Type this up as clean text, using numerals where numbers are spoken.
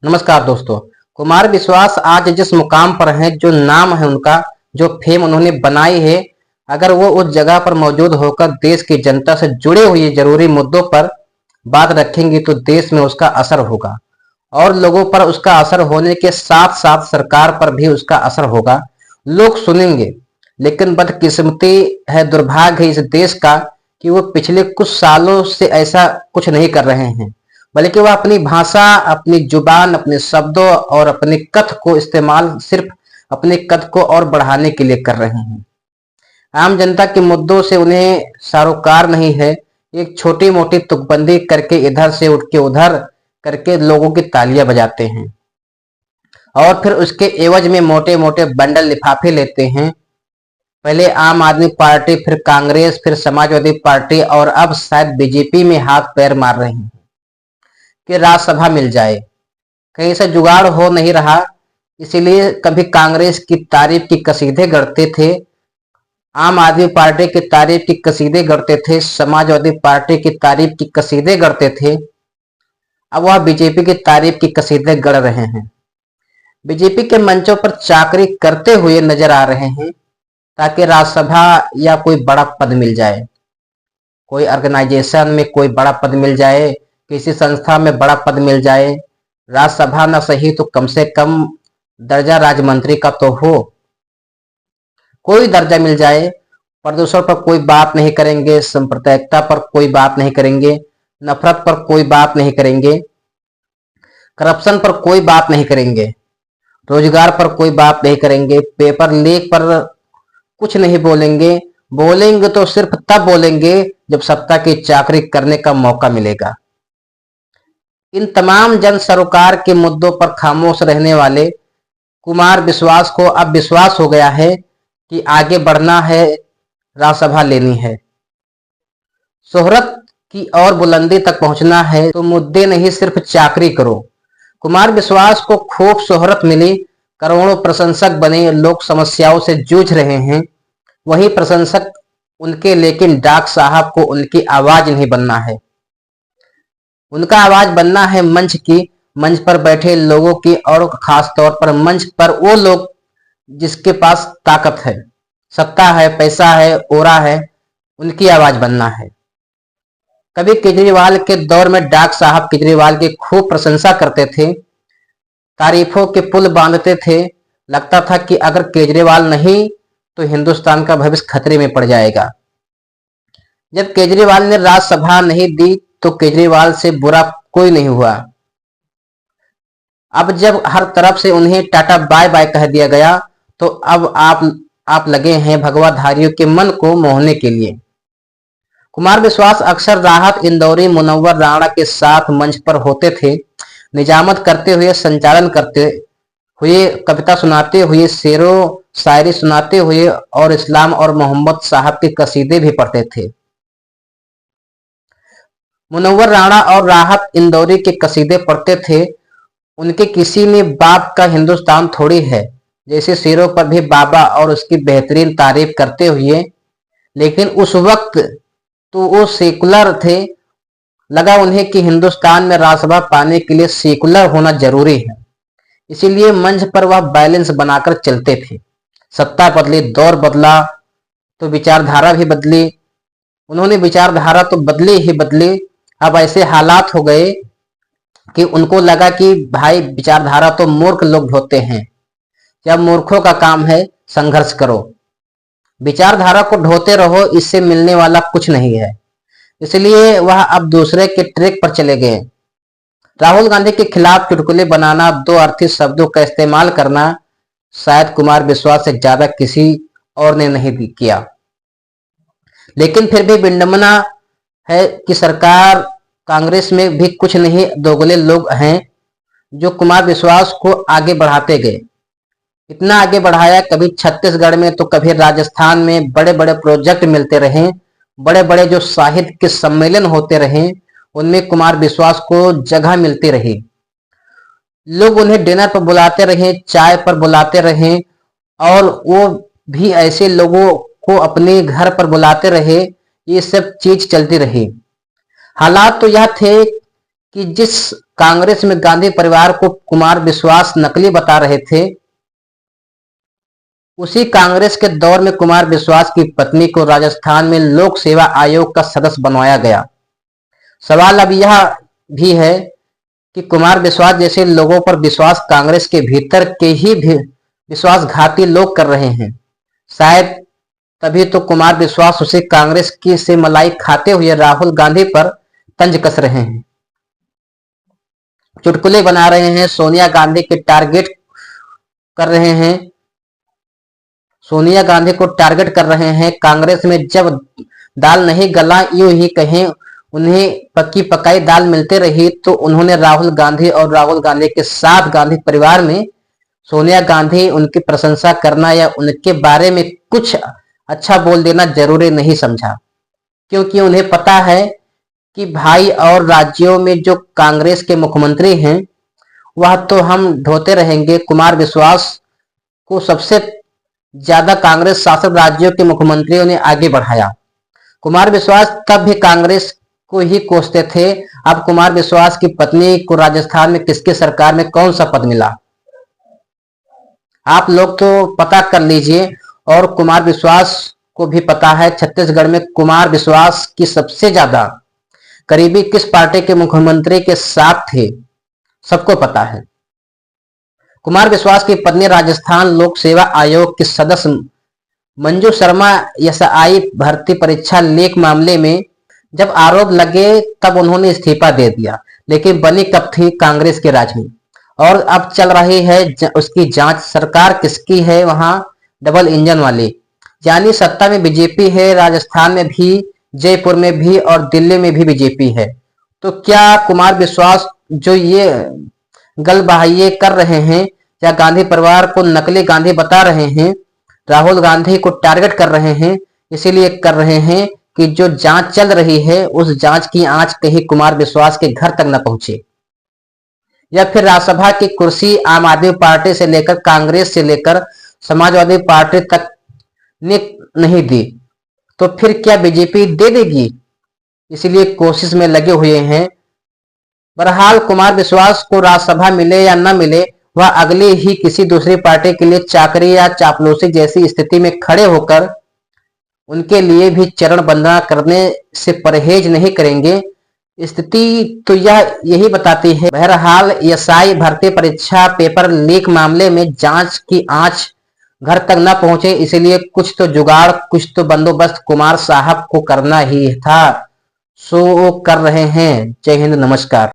नमस्कार दोस्तों। कुमार विश्वास आज जिस मुकाम पर हैं, जो नाम है उनका, जो फेम उन्होंने बनाई है, अगर वो उस जगह पर मौजूद होकर देश की जनता से जुड़े हुए जरूरी मुद्दों पर बात रखेंगे तो देश में उसका असर होगा और लोगों पर उसका असर होने के साथ साथ सरकार पर भी उसका असर होगा। लोग सुनेंगे। लेकिन बदकिस्मती है, दुर्भाग्य है इस देश का कि वो पिछले कुछ सालों से ऐसा कुछ नहीं कर रहे हैं, बल्कि वह अपनी भाषा, अपनी जुबान, अपने शब्दों और अपने कथ को इस्तेमाल सिर्फ अपने कद को और बढ़ाने के लिए कर रहे हैं। आम जनता के मुद्दों से उन्हें सरोकार नहीं है। एक छोटी मोटी तुकबंदी करके इधर से उठ के उधर करके लोगों की तालियां बजाते हैं और फिर उसके एवज में मोटे मोटे बंडल लिफाफे लेते हैं। पहले आम आदमी पार्टी, फिर कांग्रेस, फिर समाजवादी पार्टी और अब शायद बीजेपी में हाथ पैर मार रहे हैं कि राज्यसभा मिल जाए। कहीं से जुगाड़ हो नहीं रहा, इसीलिए कभी कांग्रेस की तारीफ की कसीदे गढ़ते थे, आम आदमी पार्टी की तारीफ की कसीदे गढ़ते थे, समाजवादी पार्टी की तारीफ की कसीदे गढ़ते थे। अब वह बीजेपी की तारीफ की कसीदे गढ़ रहे हैं। बीजेपी के मंचों पर चाकरी करते हुए नजर आ रहे हैं ताकि राज्यसभा या कोई बड़ा पद मिल जाए, कोई ऑर्गेनाइजेशन में कोई बड़ा पद मिल जाए, किसी संस्था में बड़ा पद मिल जाए। राज्यसभा न सही तो कम से कम दर्जा राज्य का तो हो, कोई दर्जा मिल जाए। प्रदूषण पर कोई बात नहीं करेंगे, सांप्रदायिकता पर कोई बात नहीं करेंगे, नफरत पर कोई बात नहीं करेंगे, करप्शन पर कोई बात नहीं करेंगे, रोजगार पर कोई बात नहीं करेंगे, पेपर लीक पर कुछ नहीं बोलेंगे। बोलेंगे तो सिर्फ तब बोलेंगे जब सत्ता की चाकरी करने का मौका मिलेगा। इन तमाम जन सरोकार के मुद्दों पर खामोश रहने वाले कुमार विश्वास को अब विश्वास हो गया है कि आगे बढ़ना है, राज्यसभा लेनी है, शोहरत की और बुलंदी तक पहुंचना है तो मुद्दे नहीं, सिर्फ चाकरी करो। कुमार विश्वास को खूब शोहरत मिली, करोड़ों प्रशंसक बने, लोग समस्याओं से जूझ रहे हैं, वही प्रशंसक उनके, लेकिन डॉक्टर साहब को उनकी आवाज नहीं बनना है। उनका आवाज बनना है मंच की, मंच पर बैठे लोगों की, और खास तौर पर मंच पर वो लोग जिसके पास ताकत है, सत्ता है, पैसा है, ओरा है, उनकी आवाज बनना है। कभी केजरीवाल के दौर में डॉक्टर साहब केजरीवाल की खूब प्रशंसा करते थे, तारीफों के पुल बांधते थे। लगता था कि अगर केजरीवाल नहीं तो हिंदुस्तान का भविष्य खतरे में पड़ जाएगा। जब केजरीवाल ने राज्यसभा नहीं दी तो केजरीवाल से बुरा कोई नहीं हुआ। अब जब हर तरफ से उन्हें टाटा बाय बाय कह दिया गया तो अब आप लगे हैं भगवाधारियों के मन को मोहने के लिए। कुमार विश्वास अक्सर राहत इंदौरी, मुनव्वर राणा के साथ मंच पर होते थे, निजामत करते हुए, संचालन करते हुए, कविता सुनाते हुए, शेरो शायरी सुनाते हुए और इस्लाम और मोहम्मद साहब के कसीदे भी पढ़ते थे। मुनव्वर राणा और राहत इंदौरी के कसीदे पढ़ते थे। उनके किसी ने बाप का हिंदुस्तान थोड़ी है जैसे शेरों पर भी बाबा और उसकी बेहतरीन तारीफ करते हुए। लेकिन उस वक्त तो वो सेकुलर थे। लगा उन्हें कि हिंदुस्तान में राज्यसभा पाने के लिए सेकुलर होना जरूरी है, इसीलिए मंच पर वह बैलेंस बनाकर चलते थे। सत्ता बदली, दौर बदला तो विचारधारा भी बदली। उन्होंने विचारधारा तो बदली ही बदली। अब ऐसे हालात हो गए कि उनको लगा कि भाई विचारधारा तो मूर्ख लोग ढोते हैं, जब मूर्खों का काम है संघर्ष करो, विचारधारा को ढोते रहो, इससे मिलने वाला कुछ नहीं है। इसलिए वह अब दूसरे के ट्रैक पर चले गए। राहुल गांधी के खिलाफ चुटकुले बनाना, दो अर्थी शब्दों का इस्तेमाल करना शायद कुमार विश्वास से ज्यादा किसी और ने नहीं किया। लेकिन फिर भी विडंबना है कि सरकार, कांग्रेस में भी कुछ नहीं दोगले लोग हैं जो कुमार विश्वास को आगे बढ़ाते गए। इतना आगे बढ़ाया, कभी छत्तीसगढ़ में तो कभी राजस्थान में बड़े बड़े प्रोजेक्ट मिलते रहे, बड़े बड़े जो साहित्य के सम्मेलन होते रहे उनमें कुमार विश्वास को जगह मिलती रही। लोग उन्हें डिनर पर बुलाते रहे, चाय पर बुलाते रहे, और वो भी ऐसे लोगों को अपने घर पर बुलाते रहे। ये सब चीज चलती रही। हालात तो यह थे कि जिस कांग्रेस में गांधी परिवार को कुमार विश्वास नकली बता रहे थे, उसी कांग्रेस के दौर में कुमार विश्वास की पत्नी को राजस्थान में लोक सेवा आयोग का सदस्य बनवाया गया। सवाल अब यह भी है कि कुमार विश्वास जैसे लोगों पर विश्वास कांग्रेस के भीतर के ही विश्वासघाती लोग कर रहे हैं। शायद तभी तो कुमार विश्वास उसे कांग्रेस की से मलाई खाते हुए राहुल गांधी पर तंज कस रहे हैं, चुटकुले बना रहे हैं, सोनिया गांधी के टारगेट कर रहे हैं, सोनिया गांधी को टारगेट कर रहे हैं। कांग्रेस में जब दाल नहीं गला, यूं ही कहें उन्हें पक्की पकाई दाल मिलते रही, तो उन्होंने राहुल गांधी और राहुल गांधी के साथ गांधी परिवार में सोनिया गांधी उनकी प्रशंसा करना या उनके बारे में कुछ अच्छा बोल देना जरूरी नहीं समझा, क्योंकि उन्हें पता है कि भाई और राज्यों में जो कांग्रेस के मुख्यमंत्री हैं वह तो हम ढोते रहेंगे। कुमार विश्वास को सबसे ज्यादा कांग्रेस शासित राज्यों के मुख्यमंत्रियों ने आगे बढ़ाया। कुमार विश्वास तब भी कांग्रेस को ही कोसते थे। अब कुमार विश्वास की पत्नी को राजस्थान में किसकी सरकार में कौन सा पद मिला, आप लोग तो पता कर लीजिए। और कुमार विश्वास को भी पता है छत्तीसगढ़ में कुमार विश्वास की सबसे ज्यादा करीबी किस पार्टी के मुख्यमंत्री के साथ थे, सबको पता है। कुमार विश्वास की पत्नी राजस्थान लोक सेवा आयोग की सदस्य मंजू शर्मा एसआई भर्ती परीक्षा लीक मामले में जब आरोप लगे तब उन्होंने इस्तीफा दे दिया, लेकिन बनी कब थी कांग्रेस के राज में। और अब चल रही है उसकी जांच। सरकार किसकी है वहां, डबल इंजन वाली, यानी सत्ता में बीजेपी है, राजस्थान में भी, जयपुर में भी और दिल्ली में भी बीजेपी है। तो क्या कुमार विश्वास जो ये गलबाहिये कर रहे हैं या गांधी परिवार को नकली गांधी बता रहे हैं, राहुल गांधी को टारगेट कर रहे हैं, इसीलिए कर रहे हैं कि जो जांच चल रही है उस जांच की आंच कहीं कुमार विश्वास के घर तक न पहुंचे, या फिर राज्यसभा की कुर्सी आम आदमी पार्टी से लेकर कांग्रेस से लेकर समाजवादी पार्टी तक ने नहीं दी तो फिर क्या बीजेपी दे देगी, इसलिए कोशिश में लगे हुए हैं। बहरहाल कुमार विश्वास को राज्यसभा मिले या न मिले, वह अगले ही किसी दूसरी पार्टी के लिए चाकरी या चापलूसी जैसी स्थिति में खड़े होकर उनके लिए भी चरण वंदना करने से परहेज नहीं करेंगे। स्थिति तो यही बताती है। बहरहाल एसआई भर्ती परीक्षा पेपर लीक मामले में जांच की आंच घर तक न पहुंचे, इसलिए कुछ तो जुगाड़, कुछ तो बंदोबस्त कुमार साहब को करना ही था, सो वो कर रहे हैं। जय हिंद, नमस्कार।